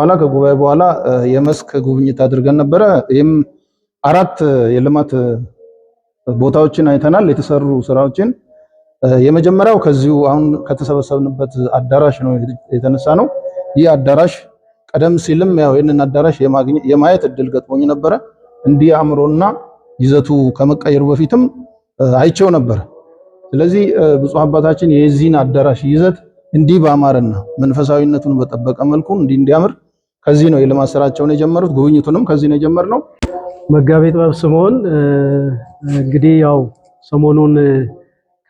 በኋላ ከጉባኤ በኋላ የመስክ ጉብኝት አድርገን ነበረ። ይህም 4 የልማት ቦታዎችን አይተናል። የተሰሩ ስራዎችን የመጀመሪያው ከዚሁ አሁን ከተሰበሰብንበት አዳራሽ ነው የተነሳ ነው። ይህ አዳራሽ ቀደም ሲልም ያው ይህንን አዳራሽ የማየት እድል ገጥሞኝ ነበረ። እንዲህ አምሮና ይዘቱ ከመቀየሩ በፊትም አይቼው ነበር። ስለዚህ ብፁዕ አባታችን የዚህን አዳራሽ ይዘት እንዲህ ባማረና መንፈሳዊነቱን በጠበቀ መልኩ እንዲያምር ከዚህ ነው የልማት ስራቸውን የጀመሩት። ጉብኝቱንም ከዚህ ነው የጀመርነው። መጋቤ ጥበብ ስምዖን እንግዲህ ያው ሰሞኑን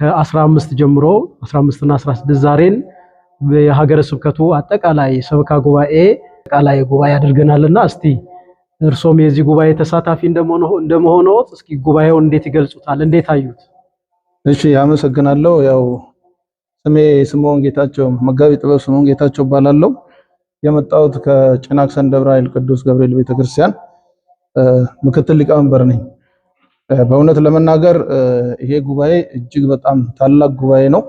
ከ15 ጀምሮ 15 እና 16 ዛሬን የሀገረ ስብከቱ አጠቃላይ ሰበካ ጉባኤ አጠቃላይ ጉባኤ አድርገናልና እስቲ እርሶም የዚህ ጉባኤ ተሳታፊ እንደመሆነው እስኪ ጉባኤውን እንዴት ይገልጹታል? እንዴት አዩት? እሺ አመሰግናለሁ። ያው ስሜ ስምዖን ጌታቸው መጋቤ ጥበብ ስምዖን ጌታቸው እባላለሁ። የመጣሁት ከጭናክሰን ደብረ ኃይል ቅዱስ ገብርኤል ቤተክርስቲያን ምክትል ሊቀመንበር ነኝ። በእውነት ለመናገር ይሄ ጉባኤ እጅግ በጣም ታላቅ ጉባኤ ነው።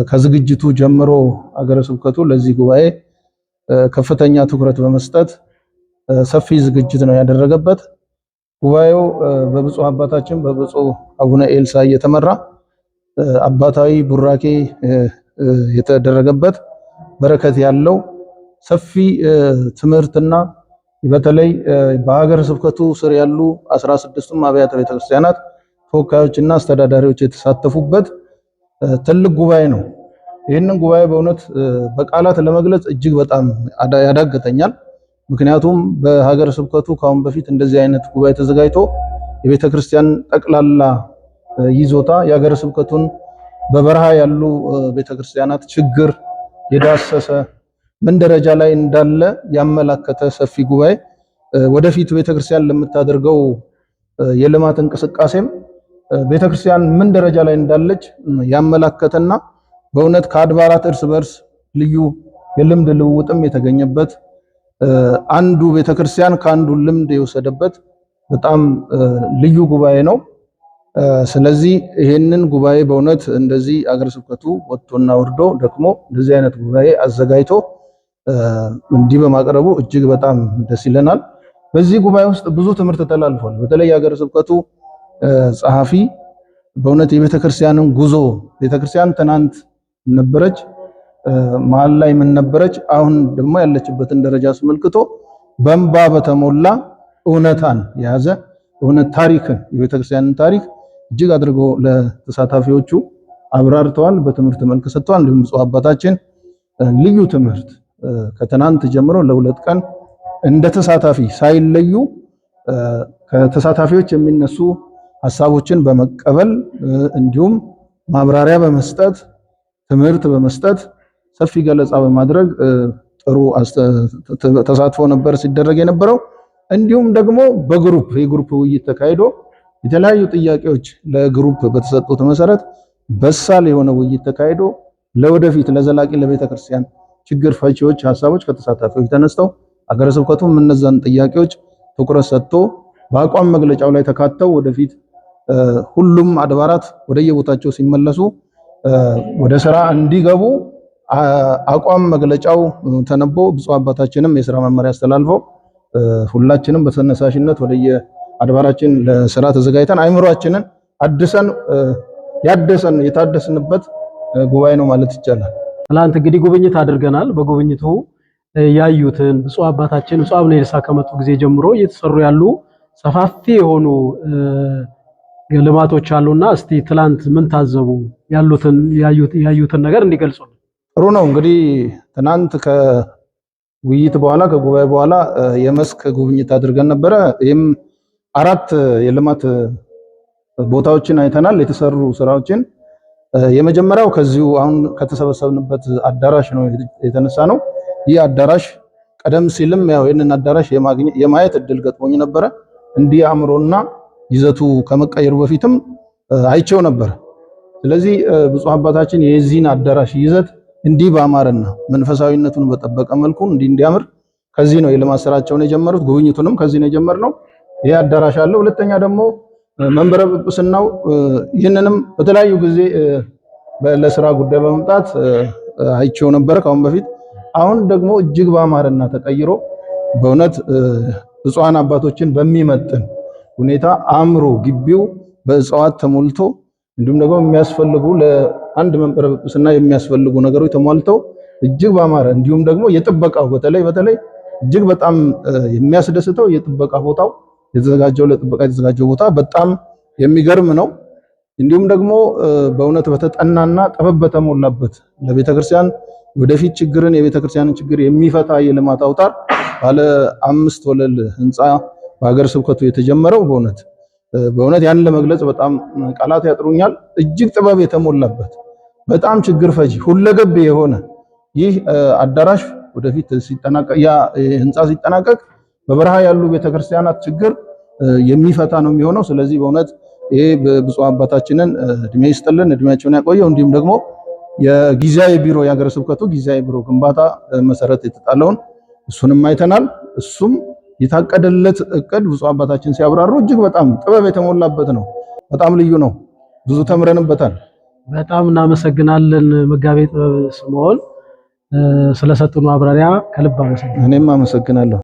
ከዝግጅቱ ጀምሮ ሀገረ ስብከቱ ለዚህ ጉባኤ ከፍተኛ ትኩረት በመስጠት ሰፊ ዝግጅት ነው ያደረገበት። ጉባኤው በብፁዕ አባታችን በብፁዕ አቡነ ኤልሳ እየተመራ አባታዊ ቡራኬ የተደረገበት በረከት ያለው ሰፊ ትምህርትና በተለይ በሀገረ ስብከቱ ስር ያሉ 16ቱም አብያተ ቤተክርስቲያናት ተወካዮችና አስተዳዳሪዎች የተሳተፉበት ትልቅ ጉባኤ ነው። ይህንን ጉባኤ በእውነት በቃላት ለመግለጽ እጅግ በጣም ያዳግተኛል። ምክንያቱም በሀገረ ስብከቱ ካሁን በፊት እንደዚህ አይነት ጉባኤ ተዘጋጅቶ የቤተክርስቲያን ጠቅላላ ይዞታ የሀገረ ስብከቱን በበረሃ ያሉ ቤተክርስቲያናት ችግር የዳሰሰ ምን ደረጃ ላይ እንዳለ ያመላከተ ሰፊ ጉባኤ ወደፊት ቤተክርስቲያን ለምታደርገው የልማት እንቅስቃሴም ቤተክርስቲያን ምን ደረጃ ላይ እንዳለች ያመላከተና በእውነት ከአድባራት እርስ በርስ ልዩ የልምድ ልውውጥም የተገኘበት አንዱ ቤተክርስቲያን ከአንዱ ልምድ የወሰደበት በጣም ልዩ ጉባኤ ነው። ስለዚህ ይሄንን ጉባኤ በእውነት እንደዚህ ሀገረ ስብከቱ ወጥቶና ወርዶ ደክሞ እንደዚህ አይነት ጉባኤ አዘጋጅቶ እንዲህ በማቅረቡ እጅግ በጣም ደስ ይለናል። በዚህ ጉባኤ ውስጥ ብዙ ትምህርት ተላልፏል። በተለይ ሀገረ ስብከቱ ጸሐፊ በእውነት የቤተክርስቲያንን ጉዞ ቤተክርስቲያን ትናንት ነበረች፣ መሀል ላይ ምን ነበረች፣ አሁን ደግሞ ያለችበትን ደረጃ አስመልክቶ በእንባ በተሞላ እውነታን የያዘ እውነት ታሪክን የቤተክርስቲያንን ታሪክ እጅግ አድርጎ ለተሳታፊዎቹ አብራርተዋል፣ በትምህርት መልክ ሰጥተዋል። እንዲሁም ብፁዕ አባታችን ልዩ ትምህርት ከትናንት ጀምሮ ለ2 ቀን እንደ ተሳታፊ ሳይለዩ ከተሳታፊዎች የሚነሱ ሐሳቦችን በመቀበል እንዲሁም ማብራሪያ በመስጠት ትምህርት በመስጠት ሰፊ ገለጻ በማድረግ ጥሩ ተሳትፎ ነበር ሲደረግ የነበረው። እንዲሁም ደግሞ የግሩፕ ውይይት ተካሂዶ የተለያዩ ጥያቄዎች ለግሩፕ በተሰጡት መሰረት በሳል የሆነ ውይይት ተካሂዶ ለወደፊት ለዘላቂ ለቤተክርስቲያን ችግር ፈቺዎች ሐሳቦች ከተሳታፊዎች ተነስተው ሀገረ ስብከቱም እነዛን ጥያቄዎች ትኩረት ሰጥቶ በአቋም መግለጫው ላይ ተካተው ወደፊት ሁሉም አድባራት ወደየቦታቸው ሲመለሱ ወደ ስራ እንዲገቡ አቋም መግለጫው ተነቦ ብፁዕ አባታችንም የሥራ መመሪያ አስተላልፈው ሁላችንም በተነሳሽነት ወደየ አድባራችን ለስራ ተዘጋጅተን አይምሮአችንን አድሰን የታደስንበት ጉባኤ ነው ማለት ይቻላል። ትላንት እንግዲህ ጉብኝት አድርገናል። በጉብኝቱ ያዩትን ብፁዕ አባታችን ብፁዕ አቡነ ኤልሳ ከመጡ ጊዜ ጀምሮ እየተሰሩ ያሉ ሰፋፊ የሆኑ ልማቶች አሉና እስቲ ትላንት ምን ታዘቡ? ያዩትን ነገር እንዲገልጹ። ጥሩ ነው። እንግዲህ ትናንት ከውይይት በኋላ ከጉባኤ በኋላ የመስክ ጉብኝት አድርገን ነበረ። ይህም 4 የልማት ቦታዎችን አይተናል። የተሰሩ ስራዎችን የመጀመሪያው ከዚሁ አሁን ከተሰበሰብንበት አዳራሽ ነው የተነሳ ነው። ይህ አዳራሽ ቀደም ሲልም ያው ይህንን አዳራሽ የማየት እድል ገጥሞኝ ነበረ። እንዲህ አምሮና ይዘቱ ከመቀየሩ በፊትም አይቼው ነበር። ስለዚህ ብፁዕ አባታችን የዚህን አዳራሽ ይዘት እንዲህ ባማረና መንፈሳዊነቱን በጠበቀ መልኩ እንዲያምር ከዚህ ነው የልማት ስራቸውን የጀመሩት። ጉብኝቱንም ከዚህ ነው የጀመርነው። ይሄ አዳራሽ አለ። ሁለተኛ ደግሞ መንበረ ጵጵስናው ይህንንም በተለያዩ ጊዜ ለስራ ጉዳይ በመምጣት አይቼው ነበር ካሁን በፊት። አሁን ደግሞ እጅግ ባማረና ተቀይሮ በእውነት ብፁዓን አባቶችን በሚመጥን ሁኔታ አምሮ ግቢው በእጽዋት ተሞልቶ እንዲሁም ደግሞ የሚያስፈልጉ ለአንድ መንበረ ጵጵስና የሚያስፈልጉ ነገሮች ተሟልተው እጅግ ባማረ እንዲሁም ደግሞ የጥበቃው በተለይ እጅግ በጣም የሚያስደስተው የጥበቃ ቦታው ለጥበቃ የተዘጋጀው ቦታ በጣም የሚገርም ነው። እንዲሁም ደግሞ በእውነት በተጠናና ጥበብ በተሞላበት ለቤተክርስቲያን ወደፊት የቤተክርስቲያንን ችግር የሚፈታ የልማት አውታር ባለ 5 ወለል ህንፃ በሀገረ ስብከቱ የተጀመረው በእውነት ያን ለመግለጽ በጣም ቃላት ያጥሩኛል። እጅግ ጥበብ የተሞላበት በጣም ችግር ፈጂ ሁለገብ የሆነ ይህ አዳራሽ ወደፊት ህንፃ ሲጠናቀቅ በበረሃ ያሉ ቤተክርስቲያናት ችግር የሚፈታ ነው የሚሆነው። ስለዚህ በእውነት ይሄ ብፁዕ አባታችንን እድሜ ይስጥልን፣ እድሜያቸውን ያቆየው። እንዲሁም ደግሞ የጊዜያዊ ቢሮ የሀገረ ስብከቱ ጊዜያዊ ቢሮ ግንባታ መሰረት የተጣለውን እሱንም አይተናል። እሱም የታቀደለት እቅድ ብፁዕ አባታችን ሲያብራሩ እጅግ በጣም ጥበብ የተሞላበት ነው። በጣም ልዩ ነው። ብዙ ተምረንበታል። በጣም እናመሰግናለን መጋቤ ጥበብ ስምዖን ስለሰጡን ማብራሪያ ከልብ አመሰግናለሁ። እኔም አመሰግናለሁ።